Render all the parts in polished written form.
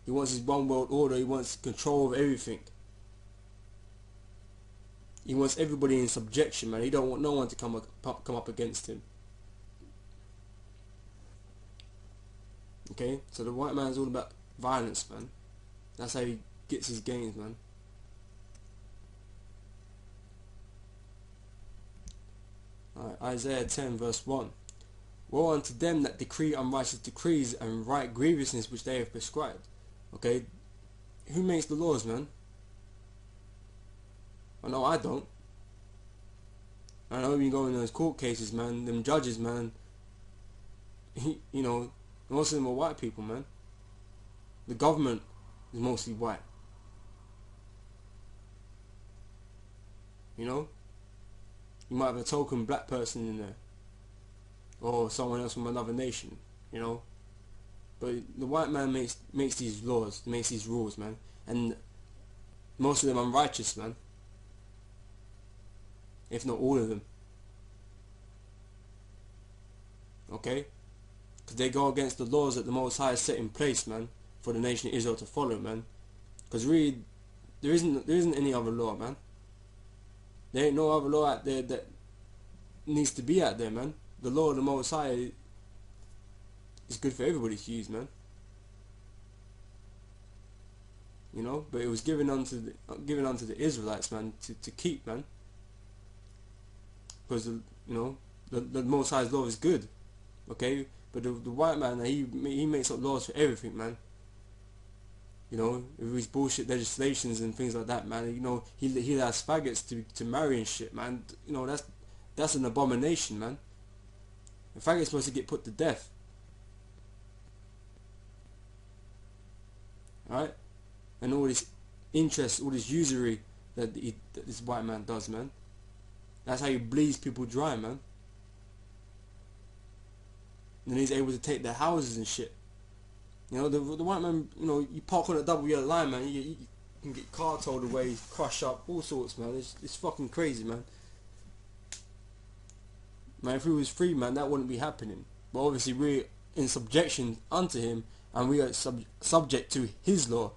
He wants his one world order. He wants control of everything. He wants everybody in subjection, man. He don't want no one to come up against him. Okay, so the white man's all about violence, man. That's how he gets his gains, man. Alright, Isaiah 10 verse 1. Woe unto them that decree unrighteous decrees and write grievousness which they have prescribed. Okay, who makes the laws, man? I know I don't. I know when you go in those court cases, man, them judges, man, you know, most of them are white people, man. The government is mostly white. You know? You might have a token black person in there. Or someone else from another nation, you know? But the white man makes these laws, makes these rules, man. And most of them unrighteous, man. If not all of them. Okay? Because they go against the laws that the Most High has set in place, man, for the nation of Israel to follow, man. Because really, there isn't any other law, man. There ain't no other law out there that needs to be out there, man. The law of the Most High is good for everybody to use, man. You know, but it was given unto the Israelites, man, to keep, man. Because the Most High's law is good, okay. But the white man, he makes up laws for everything, man. You know, with his bullshit legislations and things like that, man. You know, he allows faggots to marry and shit, man. You know, that's an abomination, man. A faggot's supposed to get put to death. Alright? And all this interest, all this usury that this white man does, man. That's how he bleeds people dry, man. And then he's able to take their houses and shit. You know, the white man, you know, you park on a double yellow line, man, you can get car towed away, crush up, all sorts, man. It's fucking crazy, man. Man, if he was free, man, that wouldn't be happening. But obviously we're in subjection unto him, and we are subject to his law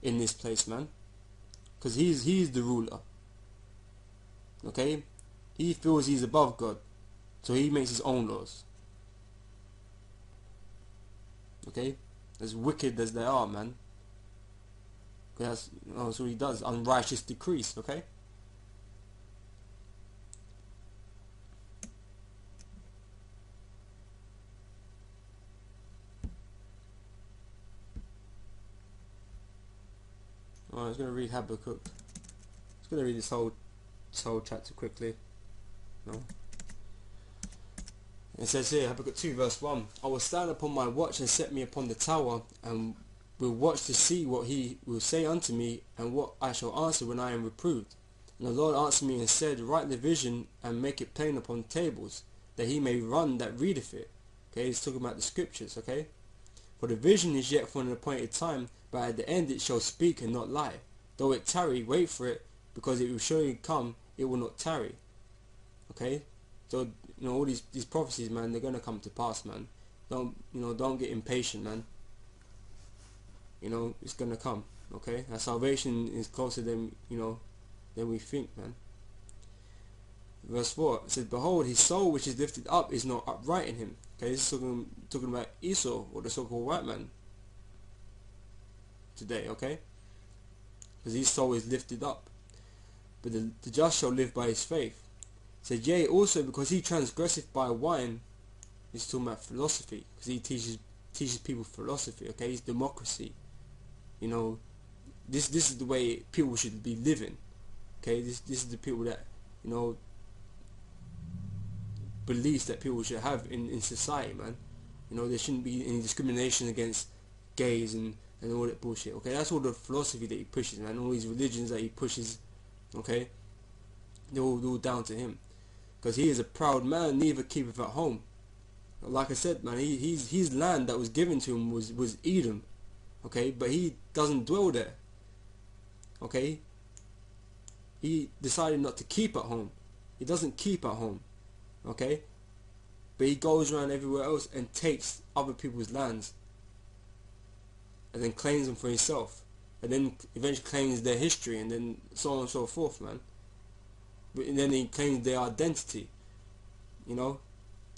in this place, man. Because he's the ruler. Okay? He feels he's above God. So he makes his own laws. Okay? As wicked as they are, man. Because that's what he does. Unrighteous decrees, okay? Alright, I was going to read Habakkuk. I was going to read this whole chapter quickly. No. It says here, Habakkuk 2 verse 1, I will stand upon my watch and set me upon the tower, and will watch to see what he will say unto me, and what I shall answer when I am reproved. And the Lord answered me and said, write the vision and make it plain upon tables, that he may run that readeth it. Okay, he's talking about the scriptures, okay? For the vision is yet for an appointed time, but at the end it shall speak and not lie. Though it tarry, wait for it, because it will surely come, it will not tarry. Okay? So, you know, all these prophecies, man, they're gonna come to pass, man. Don't get impatient, man. You know, it's gonna come, okay? Our salvation is closer than we think, man. Verse 4, it says, behold, his soul which is lifted up is not upright in him. Okay, this is talking about Esau, or the so-called white man today, okay? Because his soul is lifted up. But the just shall live by his faith. It says, yea, also because he transgresseth by wine. He's talking about philosophy, because he teaches people philosophy, okay? It's democracy. You know, this is the way people should be living. Okay, this is the people that, you know, beliefs that people should have in society, man. You know, there shouldn't be any discrimination against gays and all that bullshit. Okay, that's all the philosophy that he pushes, man. All these religions that he pushes, okay, they're all down to him, because he is a proud man, neither keepeth at home. Like I said, man, his land that was given to him was Edom, okay, but he doesn't dwell there. Okay, he decided not to keep at home. He doesn't keep at home. Okay, but he goes around everywhere else and takes other people's lands. and then claims them for himself, and then eventually claims their history, and then so on and so forth, man. And then he claims their identity. You know,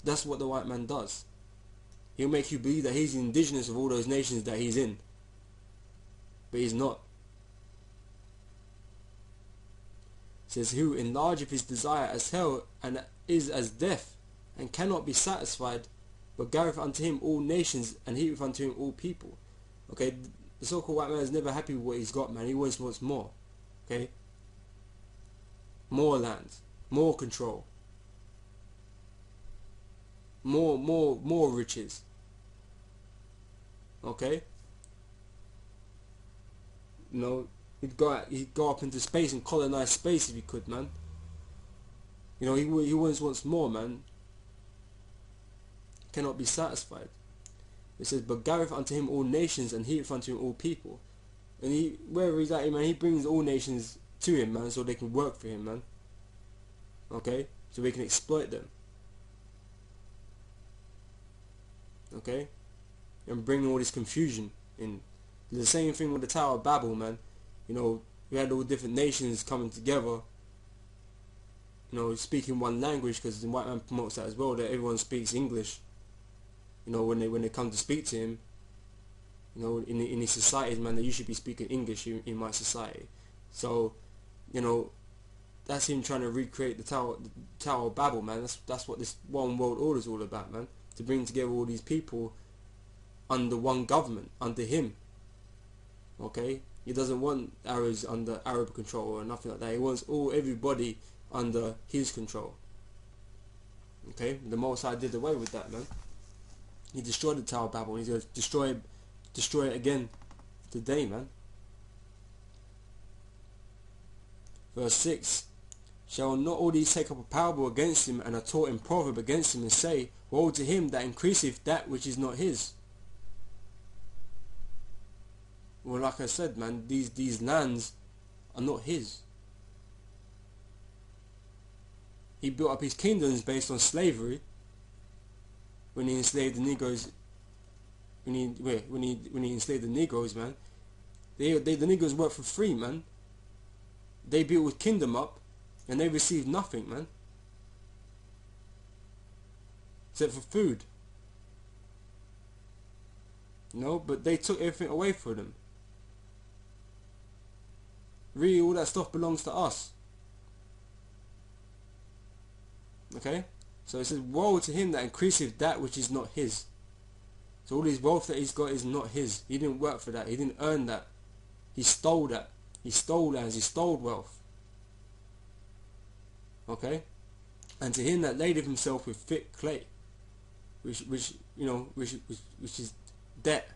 that's what the white man does. He'll make you believe that he's the indigenous of all those nations that he's in, but he's not. It says, who enlargeth his desire as hell, and is as death, and cannot be satisfied, but gathereth unto him all nations, and heapeth unto him all people. Okay, the so-called white man is never happy with what he's got, man. He always wants more. Okay, more land, more control, more riches. Okay, you know, he'd go up into space and colonize space if he could, man. You know, he always wants more, man. Cannot be satisfied. It says, but gathereth unto him all nations, and heapeth unto him all people. And he, wherever he's at, man, he brings all nations to him, man, so they can work for him, man. Okay, so we can exploit them. Okay, and bring all this confusion in. The same thing with the Tower of Babel, man. You know, we had all different nations coming together, you know, speaking one language, because the white man promotes that as well, that everyone speaks English. You know, when they come to speak to him, you know, in his societies, man, that you should be speaking English in my society. So, you know, that's him trying to recreate the Tower of Babel, man. That's what this one world order is all about, man. To bring together all these people under one government, under him. Okay, he doesn't want Arabs under Arab control or nothing like that. He wants everybody under his control. Okay, the Most High did away with that, man. He destroyed the Tower of Babel, and he's going to destroy it again today, man. Verse 6, shall not all these take up a parable against him, and are taught in proverb against him, and say, woe to him that increaseth that which is not his. Well, like I said, man, these lands are not his. He built up his kingdoms based on slavery. When he enslaved the Negroes, when he enslaved the Negroes, man, the Negroes worked for free, man. They built his kingdom up, and they received nothing, man, except for food. You know, but they took everything away from them. Really, all that stuff belongs to us. Okay? So it says, woe to him that increaseth that which is not his. So all his wealth that he's got is not his. He didn't work for that. He didn't earn that. He stole that. He stole lands. He stole wealth. Okay? And to him that ladeth himself with thick clay, which is debt.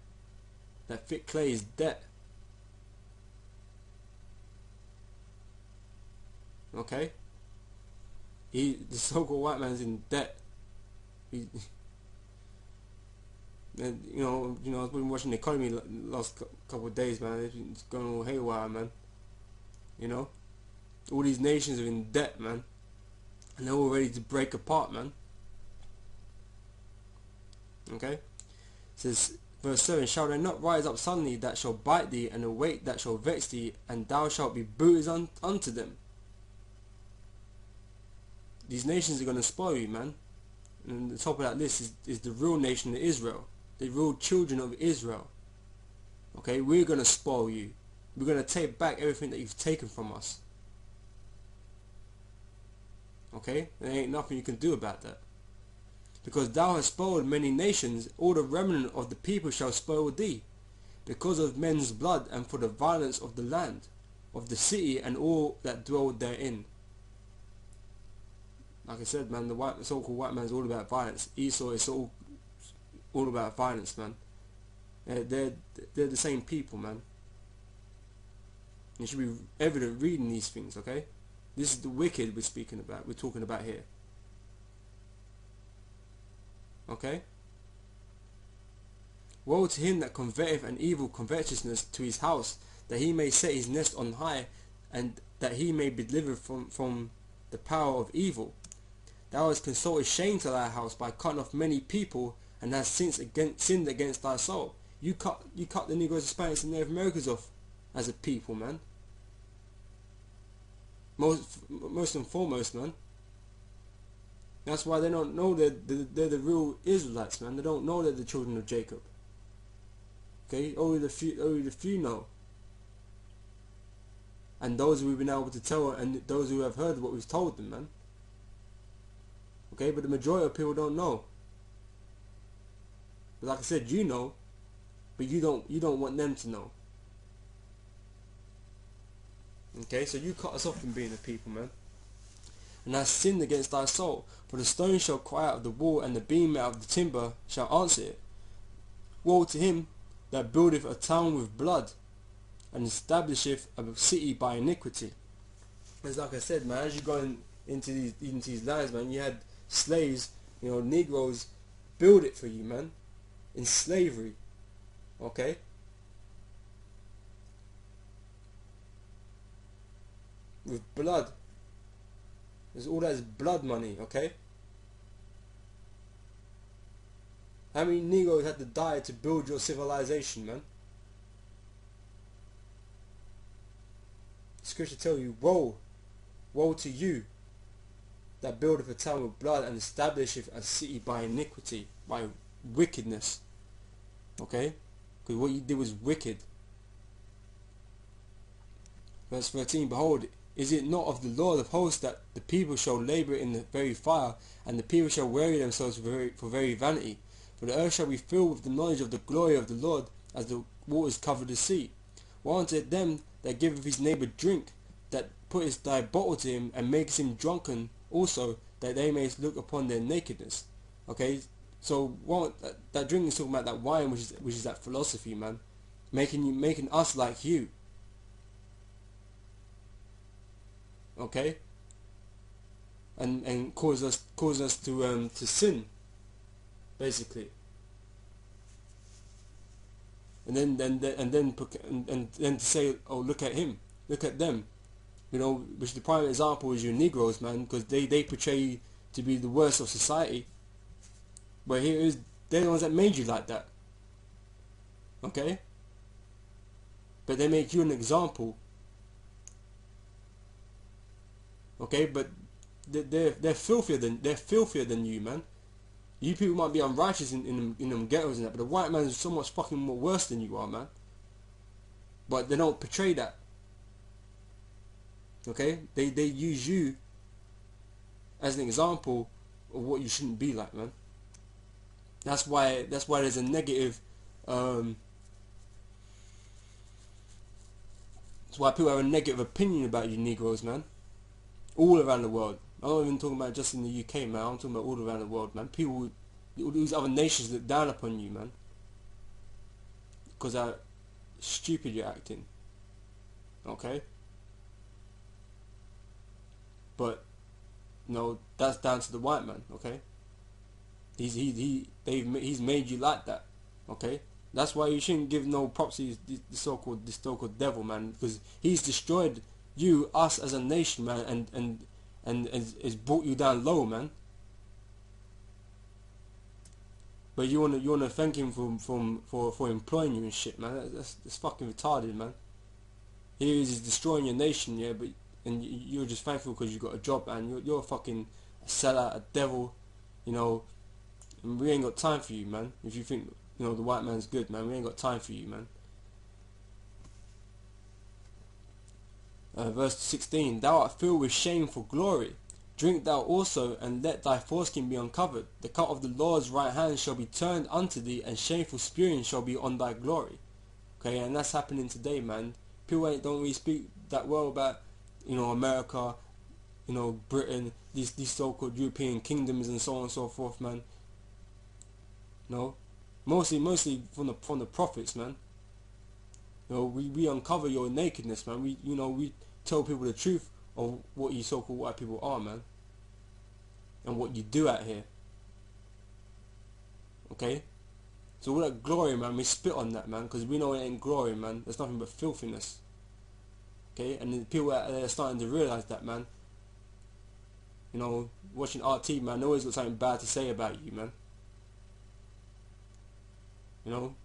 That thick clay is debt. Okay? The so-called white man's in debt. And, I've been watching the economy last couple of days, man. It's going all haywire, man. You know, all these nations are in debt, man, and they're all ready to break apart, man. Okay, it says verse 7: shall there not rise up suddenly that shall bite thee, and awake that shall vex thee, and thou shalt be bruised unto them. These nations are going to spoil you, man. And the top of that list is the real nation of Israel. The real children of Israel. Okay, we're going to spoil you. We're going to take back everything that you've taken from us. Okay, there ain't nothing you can do about that. Because thou hast spoiled many nations, all the remnant of the people shall spoil thee. Because of men's blood, and for the violence of the land, of the city, and all that dwell therein. Like I said, man, the so-called white man's all about violence. Esau is all about violence, man. They're the same people, man. You should be evident reading these things, okay? This is the wicked we're talking about here. Okay? Woe to him that converteth an evil covetousness to his house, that he may set his nest on high, and that he may be delivered from the power of evil. Thou hast consulted shame to thy house by cutting off many people, and hast sinned against thy soul. You cut the Negroes, Hispanics and Native Americans off as a people, man. Most and foremost, man. That's why they don't know they're the real Israelites, man. They don't know they're the children of Jacob. Okay, only the few know. And those who we've been able to tell, and those who have heard what we've told them, man. Okay, but the majority of people don't know. But like I said, you know, but you don't want them to know. Okay, so you cut us off from being a people, man. And hast sinned against thy soul, for the stone shall cry out of the wall, and the beam out of the timber shall answer it. Woe to him that buildeth a town with blood, and establisheth a city by iniquity. It's like I said, man, as you go into these lands, man, you had slaves, you know, Negroes build it for you, man, in slavery. Okay? With blood. There's all that is blood money, okay? How many Negroes had to die to build your civilization, man? Scripture tell you, woe to you that buildeth a town with blood and establisheth a city by iniquity, by wickedness. Okay? Because what you did was wicked. Verse 13, behold, is it not of the Lord of hosts that the people shall labour in the very fire, and the people shall weary themselves for very vanity? For the earth shall be filled with the knowledge of the glory of the Lord, as the waters cover the sea. Woe unto them that giveth his neighbour drink, that putteth thy bottle to him, and makes him drunken also, that they may look upon their nakedness. Okay, so that drink is talking about that wine, which is that philosophy, man, making us like you. Okay, and cause us to sin, basically. And then to say, oh, look at him, look at them, you know, which the prime example is your Negroes, man, because they portray you to be the worst of society. But here is, they're the ones that made you like that. Okay, but they make you an example. Okay, but they're filthier than you, man. You people might be unrighteous in them ghettos and that, but the white man is so much fucking more worse than you are, man. But they don't portray that. Okay, they use you as an example of what you shouldn't be like, man. That's why there's a negative. That's why people have a negative opinion about you Negroes, man. All around the world. I'm not even talking about just in the UK, man. I'm talking about all around the world, man. People, all these other nations look down upon you, man, because how stupid you're acting. Okay? But no, that's down to the white man. Okay? He's made you like that. Okay? That's why you shouldn't give no props to this so-called devil, man, because he's destroyed you, us as a nation, man, and has brought you down low, man. But you wanna thank him for employing you and shit, man. That's fucking retarded, man. Here he's destroying your nation, yeah, and you're just thankful because you got a job, man. You're a fucking sellout, a devil, you know. And we ain't got time for you, man. If you think, you know, the white man's good, man, we ain't got time for you, man. Verse 16, thou art filled with shame for glory. Drink thou also, and let thy foreskin be uncovered. The cup of the Lord's right hand shall be turned unto thee, and shameful spewing shall be on thy glory. Okay, and that's happening today, man. People don't really speak that well about, you know, America, you know, Britain, these so-called European kingdoms and so on and so forth, man. No, mostly from the prophets, man. You know, we uncover your nakedness, man. We tell people the truth of what you so-called white people are, man, and what you do out here. Okay, so all that glory, man, we spit on that, man, because we know it ain't glory, man. There's nothing but filthiness. Okay, and the people out there are starting to realize that, man. You know, watching RT, man, they always got something bad to say about you, man. You know,